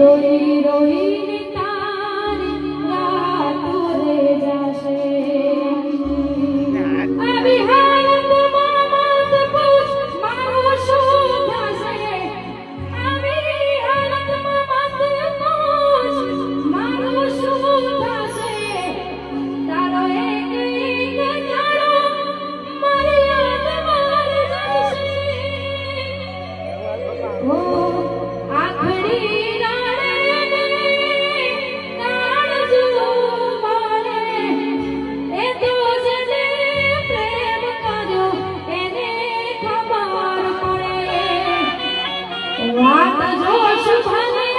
રોઈ રોઈને તારી રાતો રે જાશે આવી હાલતમાં મત પૂછ મારું શું થશે આવી હાલતમાં મત પૂછ મારું શું થશે તારો એક જાણો મારી યાદ માર જશે ઓ આખડી રાણે કાળજો મારે એ તો જેને પ્રેમ કર્યો એને ખબર પડે વાત જો શુભને